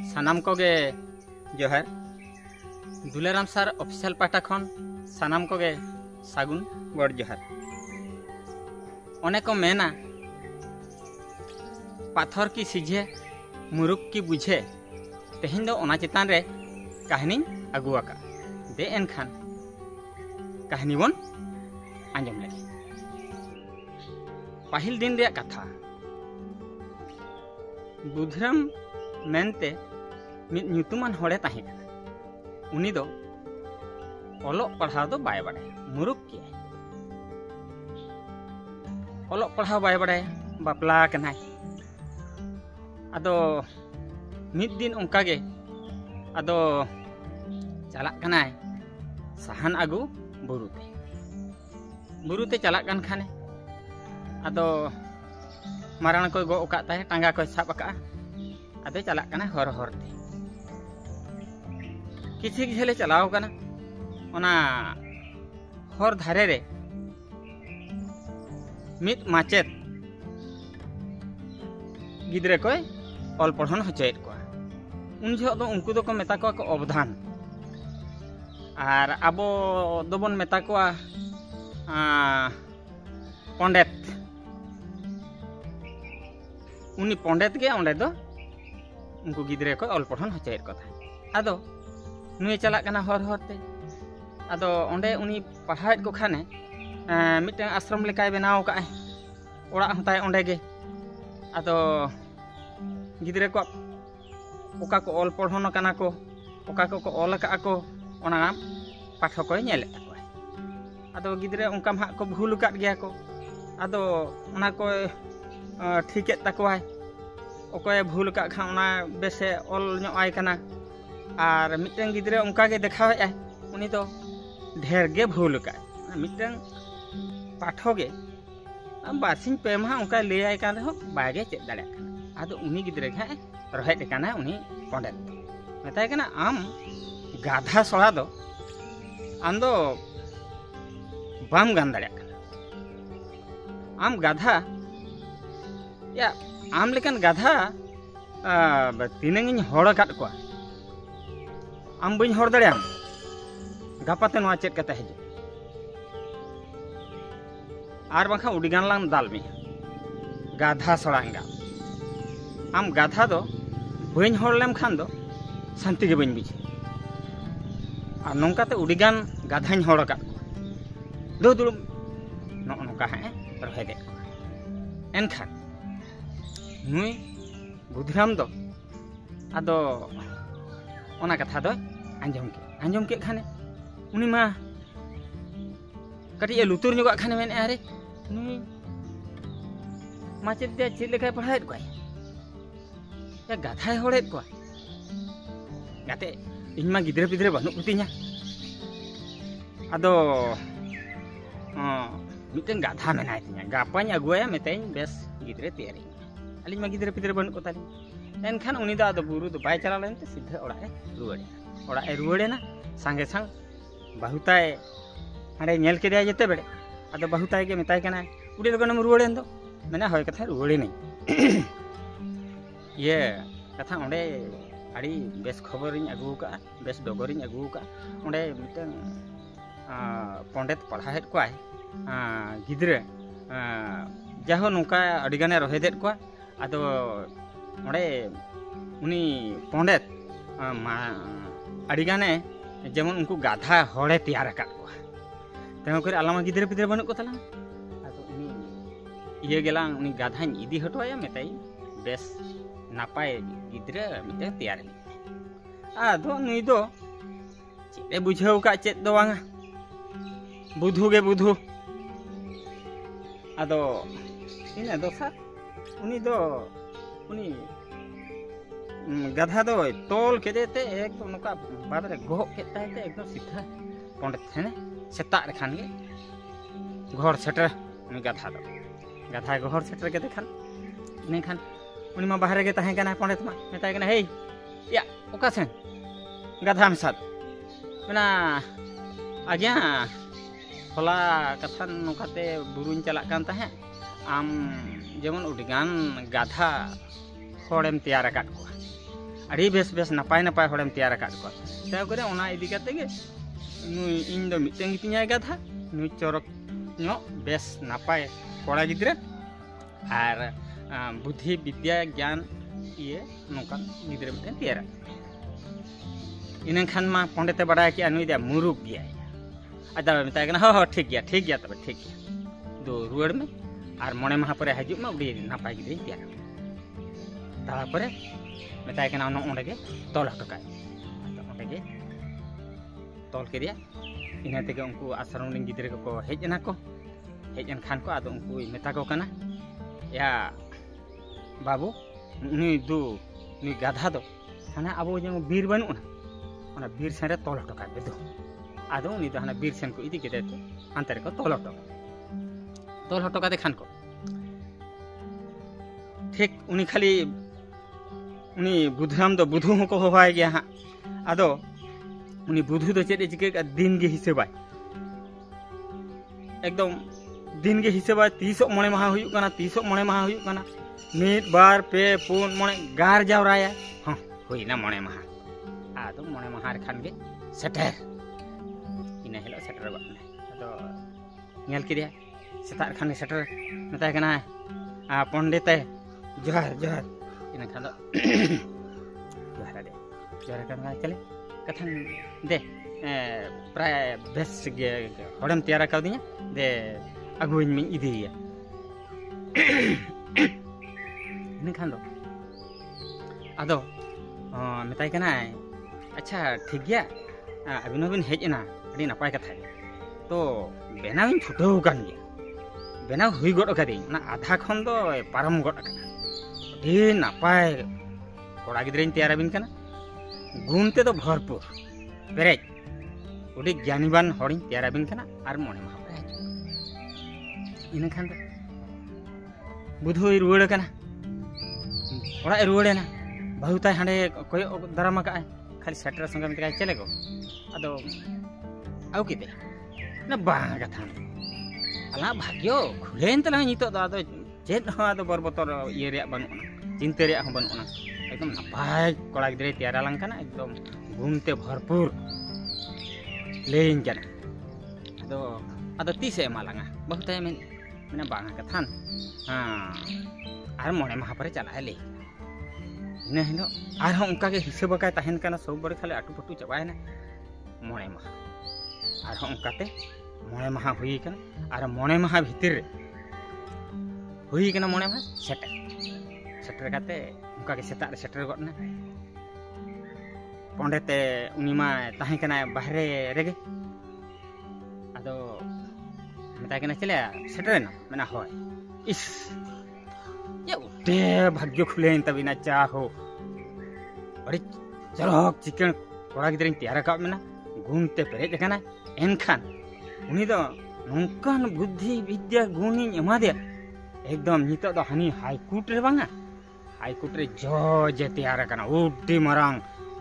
सानाम कोगे जोहार Duleram sir official पाटा खन सानाम कोगे सागुन गड़ जोहार। अनेक मेना पाथर की सीझे मुरुक की बुझे तेहन दो ओना चितान रे कहानी अगुआका दे एनखान कहानी बन आंजम ले। पाहिल दिन रे कथा बुधराम मेनते मिद ᱧᱩᱛᱩᱢᱟᱱ होड़े ताहे कना। उनी दो ओलोग पढ़ाव दो बाय बाड़ाय मुरुक के ओलोग पढ़ाव बाय बाड़ाय बापला कनाय। आदो मिद दिन उनका गे आदो चलाक कनाय साहन आगु बुरुते चलाक कन खाने आदो माराण को गो ओका ताहे टांगा को साब अका आदो चलाक कना हर हरते किसी झेले चलाव कना ओना हर धारे रे मिद माचेत गिद्रे को ऑल पढ़न हचेत को उन जो दो उनको दो को मेता को अवधान और आबो दोबन मेता को पंडित उनी पंडित के ओंडे दो उनको गिद्रे को ऑल पढ़न हचेत को था। आदो नुई चला कना हर हरते आदो ओंडे उनी पढ़ाएत को खाने मिटन आश्रम लेकाय बनाव का ओड़ा हताय ओंडे गे। आदो गिद्रे को ओका को ऑल पढ़न कना को ओका को ऑल का को ओना पाठ को नेले तको। आदो गिद्रे उनका मा को भूल काट गया को आदो ओना को ठीकेत तकोय ओकोय भूल का खा ओना बेसे ऑल ᱧᱚᱜ कना और मिटन गिद्रे उनका गे देखावे उनी तो ढेर गे भूल का मिटन पाठो गे बारसिन पे मा उनका ले आय कान हो बागे चेक दाड़े कना। आदो उनी गिद्रे गे रहे कना उनी पंडित मेताय कना आम गाधा सोड़ा दो आम दो बाम गान दाड़े कना। आम गाधा या आम लेकिन गाधा तीनंग हड़ काट को आम बी हर दाड़े गापाते नवा चेक कते हजू और बाखा उड़ीगान लांग दाल में गाधा सड़ांगा आम गाधा दो बी हर लेम खान दो शांति के बी बुझे और नौकाते उड़ीगान गाधा हड़ का दो दुड़ुम नौका हाँ रहे दे एनखान नुई बुधराम दो आदो ओना कथा दो आंजम के खाने उनी मा कटी लुतुर ᱧᱚᱜ खाने मेने अरे नुई माचेत दे चेद लेखाय पढ़ाएत को या गाधाय हड़ेत को गाते इन मा गिद्रे पिद्रे बनु कुतिया। आदो मिटन गाधा मेनाय तिया गापाኝ अगुया मेतेñ बेस गिद्रे तैयारी अलिñ मा गिद्रे पिद्रे बनु को ताली एनखान उनी दा आदो बुरु दो बाय चला लेनते सीधा ओड़ा ए रुवाड़ेना सांगे सांग बहुताय हाड़े नेल के दिया जेते बेड़े आदो बहुताय के मेताय कना उड़ी लगन रुवाड़ेन दो मेना होय कथा रुवाड़े नहीं ये कथा ओंडे आड़ी बेस खबरिñ अगु का बेस डगरिñ अगु का ओंडे मिटन पंडित पढ़ाहेत को गिद्रे जाहो नौका अडिगाने रहेदेत को आदो ओंडे उनी पंडित अडिगाने जेमन उनको गाधा हड़े तैयार का तेकर आलामा गिद्रे पिद्रे बनू को तला आदो उनी ये गेलांग उनी गाधा इदी हटवाया मेताई बेस नापाय गिद्रे मिटे तैयार आदो नुई दो चेदे बुझाव का चेद दो वांगा बुधु गे बुधु आदो इना दोसा उनी दो उनी गाधा दो तोल के देते एक तो नोका बाद रे गोह के ताइते एकदम सीधा पंडित थे सेता रे खान गे घर सेटर उनी गाधा घर सेटर के देखान ने खान उनी मा बाहर गे ताहे कना पंडित मा मेताय कना हे या ओका से गाधा में साथ मेना आज्ञा होला कथा नोकाते बुरुन चला कान ताहे आम जेमन उड़ीगान गाधा हड़ेम तैयार आकाद को अड़ी बेस बेस नपाय नपाय हड़ेम तैयार का तब करे ओना इदी काते गे नुई इन दो मिटेंग पिኛय गाधा नुई चरक नो बेस नपाय कोड़ा गिद्रे और बुद्धि विद्या ज्ञान ये नौका गिद्रे मिटें तैयार इन खान मा पंडिते बड़ा कि नुई दे मुरुक गया अदा मिताय कना हो ठीक गया तब ठीक गया दो रुआड़ में और मणे माह पर हजू में उड़ी नपाय गिद्रे तैयार तारपरे मिताय कना ओंडे गे तोल हटका ओंडे गे तोल के दिया इन तेगे उनको आश्रम रिन गिद्रे को हेजना को हेजन खान को आदो उनको मेता को कना या बाबू नुई गाधा दो हाना अब जो बीर बनूना ओना बीर सेन रे तोल हटका बेदो आदो उनी दो हाना बीर सेन को इदी केदे तो अंतर को तोल हटका दे खान को ठीक उनी खाली उनी बुधराम दो बुधु को होवाय गया हाँ आदो उनी बुधु दो चेदे चिके दिन गे हिसेबाय एकदम दिन गे हिसेबाय 30 मणे माह हुयु कना 30 मणे माह हुयु कना मिट बार पे पुन मणे गार जावराया हां हुइना मणे माह आदो मणे माह रे खान गे सेटर इना हेलो सेटर बाने आदो नेल किरिया सेता खान सेटर मेताय कना आ पंडित जोहार इन खान जोहार करना चले कथन दे प्राय बेस गे हड़म तैयार कर दिया दे अगुइन में इदिया इन खान दो आदो मेताय कना अच्छा ठीक गया अबिनो बिन हेजना अड़ी नपाय कथा तो बेनाव इन छुटो कान गया बेनाव हुई गड कदी ना आधा खन दो पारम गड कना डी नपाय कोड़ा गिद्रे तैयार बिन कना गुण ते तो भरपूर पेरेज उडी ज्ञानीबान हड़ी तैयार बिन कना और मने माह पे इन खान दो बुधु रुवाड़ कना ओड़ा रुवाड़ेना बहु ताय हांडे कोय दरामा का खाली सेटर संगे मित चले गो अदो आउ किते ना बांग कथा अला भाग्यो खुलेन तला नितो अदो चेत हो अदो बरबतर ये रे बनुना चिंता रे हो बनुना एकदम नपाय कोड़ा गिद्रे तैयार लांग कना एकदम गुणते भरपूर लेन कना अदो तीसे मालांगा बहुत है मैंने बांगा कथान हां आर मणे माह पर चला ले इन हिलो आर हम उनका के हिसाब का तहन कना सब बड़े खाली आटू पटू चबाय ना मणे माह आर हम उनका ते मणे माह हुई कना आर मणे माह भीतर हुई कना मणे माह सेटर काते उनका के सेता सेटर गडना पंडिते उनी मा ताहे कना बाहरे रेगे आदो मेता कना चले सेटर ना मना होय इस ये उठे भाग्य खुलेन तबिना चाहो बड़ी चरक चिकन कोड़ा गिद्रे तैयार का मेना गुणते पेरेज कना एनखान उनी दो नोंकान बुद्धि विद्या गुणी एमा दे एकदम नितो दो हनी हाई कोर्ट रे बांगा हाई कोर्ट रे जज तैयार कना उडी मरांग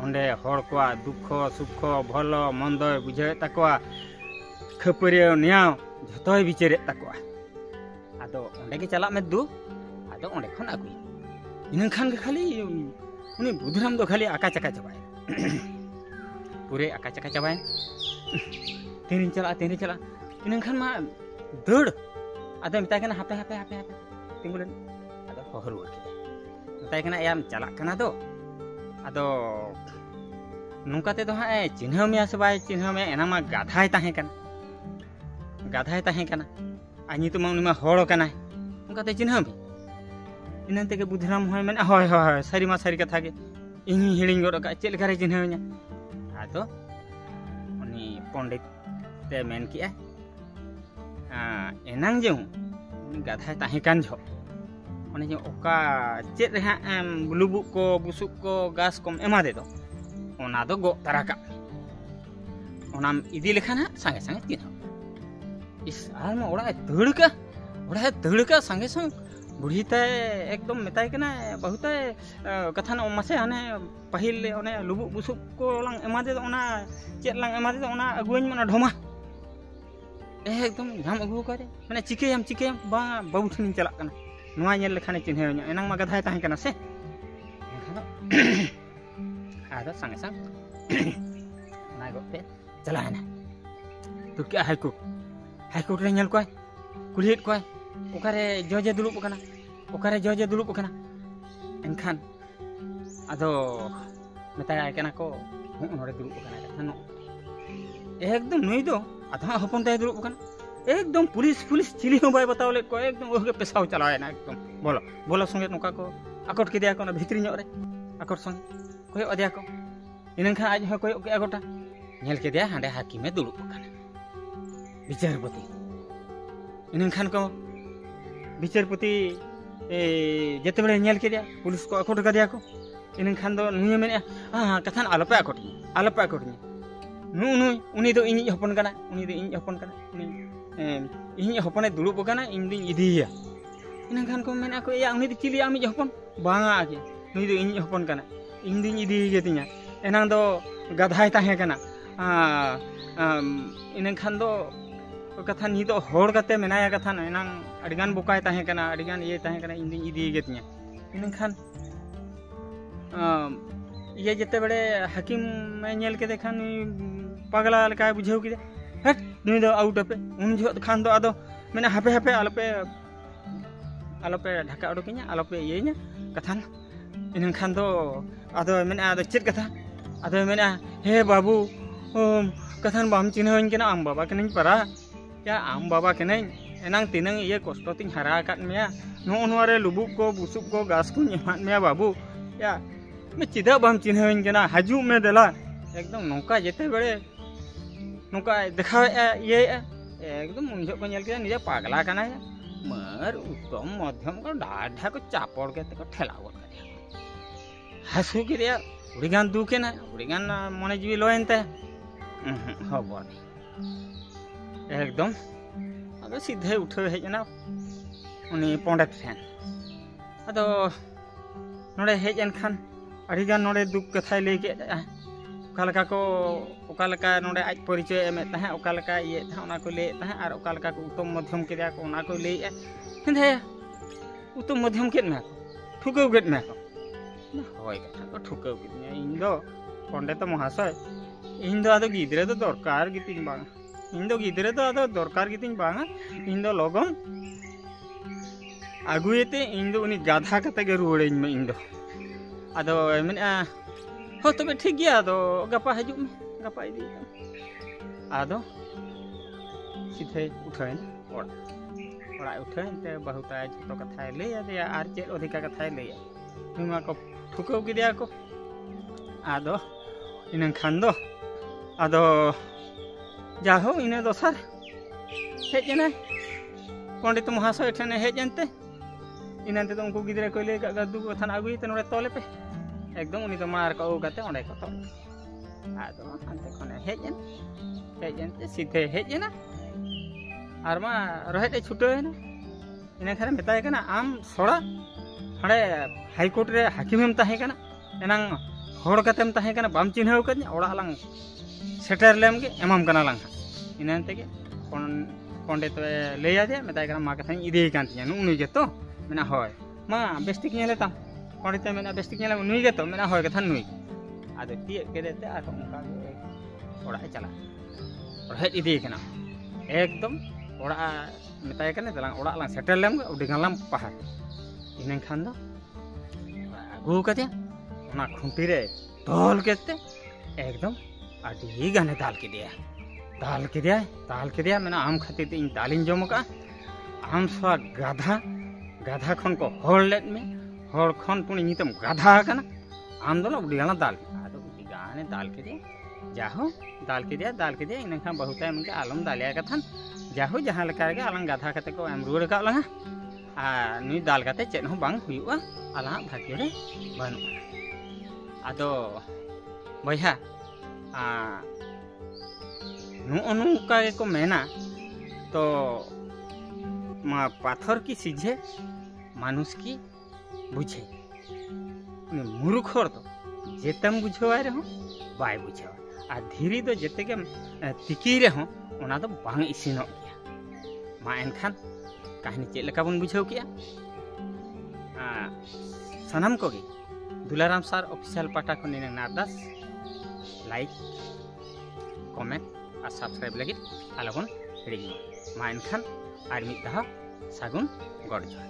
ओंडे हड़ को दुख सुख भलो मंद बुझे तकवा खपरे न्याव जतोय बिचारे तकवा आदो ओंडे के चला में दु आदो ओंडे खन आगुई इन खान के खाली उनी बुधराम दो खाली आका चका चबाय पूरे आका चका चबाय तेरिन चला इन खान मा दड़ आदो मिताय कना हापे तिंगुलन आदो हहर वरके मिताय कना याम चला कना दो आदो नुका ते दो हा चिन्ह में आसबाय चिन्ह में एना मा गाधाय ताहे कना आ नितो मा उनी मा हड़ कना उनका ते चिन्ह में इन तेगे बुधराम होय माने होय सारी मा सारी कथा के इन हिलिंग गड का चेल करे चिन्ह nya आदो उनी पंडित ते मेन किया एनांग जे उनी गाधाय ताहे कान जो ओने जे ओका चेत रे हा लुबुक को बुसुक को गास को एमा दे दो ओना दो गो ताराका ओना इदी लेखान हा संगे संगे तीन इस आर में ओड़ा दड़का संगे संग बुढ़ी ते एकदम मेताय कना बहुत कथा न मासे हाने पहिल ओने लुबुक बुसुक को लांग एमा दे ओना चेत लांग एमा दे ओना अगुइन मना ढोमा एकदम जाम अगु करे माने चिकेयम बा बाबू ठिन चला कना नोआ नेल लेखाने चिन्ह एनांग मा गाधाय ताहे कना से आदो संगे संग ना गोते चला है ना तो क्या हाईकोर्ट रे नेल कोय कुलित कोय ओकारे जजे दुलुप कना एनखान आदो मेताय कना को नोडे दुलुप कना थानो एकदम नुई दो आधा हपन ताय दुलुप कना एकदम पुलिस चिली हो बाय बताव ले को एकदम ओगे पेसाव चलावे ना एकदम बोलो संगे नोका को आकोट के दिया को ना भितरी ᱧᱚᱜ रे आकोट संगे कोय अदिया को इनखान आज हो कोय के गोटा नेल के दिया हांडे हाकिमे दुलुप कना विचारपति इनखान को विचारपति जेते बेले नेल के दिया पुलिस को आकोट का दिया को इनखान दो नुय मेने कथान आलोपे आकोट नुई उनी दो इनी हपन कना इन हपने दुलुप कना इन दिन इदिया इनखान को मेना को या उनी दो चिली आमी हपन बांगा आके नुई दो इन हपन कना इन दिन इदी गेतिया एनां दो गधाय ताहे कना इनखान दो कथा नी दो होड़ कते मेनाया कथा एनां अडिगान बुकाय ताहे कना अडिगान ये ताहे कना इन दिन इदी गेतिया इनखान ये जेते बड़े हाकिम में नेल के देखा नुई पागला लका बुझाव के हट नुई दो आउट पे उन जो खान दो आदो मैंने हापे आलोपे ढाका उडुकिnya आलोपे येnya कथान इनखान दो आदो मैंने आदो चेत कथा आदो मैंने हे बाबू कथान बाम चिन्हन केना आम बाबा केनኝ पारा या आम बाबा केनኝ एनां तिनंग ये कष्ट तिन हारा काट मेया नो नोरे लुबुक को बुसुक को गास को एमान मेया बाबू या मैं चिदा बाम चिन्हन केना हाजू में देला एकदम नौका जेते बड़े नौका देखा ये एकदम उनजो को नेल के निजे पागला कना मर उत्तम मध्यम को डाढ़ा को चापड़ के को ठेला गोल कर हसू के रे उड़ीगान दुके ना उड़ीगान मने जीवी लोयनते हबो एकदम अब सीधे उठे हेजना उनी पंडित फैन अदो नोडे हेजन खान अड़ीगान नोडे दुख कथाय ले के ओकालका नोडे आज परिचय एमे ताहे ओकालका ये था ओना को ले ताहे आर ओकालका को उत्तम मध्यम के दिया को ओना को ले हिंदे उत्तम मध्यम के ना ठुकौ गेट ना होय कथा को ठुकौ गेट इन दो पंडित महाशय इन दो आदो गिदरे दो दरकार गितिन बांग इन दो गिदरे दो आदो दरकार गितिन बांग इन दो लगन आगुएते इन दो उनी गाधा कते गे रुवड़ेñ में इन दो आदो मेने हो तबे ठीक गया आदो गपा हजु में गपा इदी आदो सीधे उठाइन ओड़ा उठाइन ते बहुता जतो कथा ले या आर चे अधिका कथा ले नुमा को ठुकौ गिदिया को आदो इनन खान दो आदो जाहो इने दोसर हेजना पंडित महाशय ठने हेजनते इनते तो उनको गिदरे को ले गदु को थाना आगुई ते नोडे तोले पे एकदम उनी तो मार को उगाते ओंडे को तो आदो अंते खने हेजन ते सीधे हेजना आरमा रहेते छुटोयना इने खारे मेताय कना आम सोड़ा हड़े हाईकोर्ट रे हाकिमेम ताहे कना एनां होड़ कतेम ताहे कना बाम चिन्हव कन्या ओड़ा लांग सेटर लेम के एमाम कना लांग इनते के पंडित लेया दे मेताय कना मा कथा इदि कान तिया नुई के तो मेना होय मा बेस्टिक नेलेता पंडित मेना बेस्टिक नेला नुई के तो मेना होय कथा नुई आदो तिय के देते आर उनका ओड़ा चला और हेज इदि कना एकदम ओड़ा मेताय कने तलांग ओड़ा लांग सेटर लेम उडिगालाम पहाड़ इनन खान दो आगु कते ओना खुंटी रे तोल केते एकदम आडी गाने दाल के दिया मैंने आम खातिर इन दालिन जम का आम स्वा गाधा खन को होड़ लेट में होड़ खन पुणी नितम गाधा कना आम दो ना उडिगाना दाल आदो उडिगाने दाल के दिया इन खान बहुत उनके आलम दालिया कथान जाहो जहां लका गे आलंग गाधा कते को एम रुड़ का लंगा आ नुई दाल कते चेन हो बांग हुयुआ आला भाग्य रे बानु आदो भैया नुका को मेना तो पाथर की सीझे मानुष की बुझे मूर्ख हर तो जेतम बुझवा रहो बाय बुझवा आ धीरे तो जेते के तिकी रहो ओना तो बांग इसिनो गया मा एनखान कहानी चेक लेका बन बुझाव किया सानाम को दुलाराम सार ऑफिशियल पाटा को नीन नारदास लाइक कमेंट और सब्सक्राइब लगे आलोबन हिड़ी मा एनखान आर मिद दहा सागुन गड़ जोहार।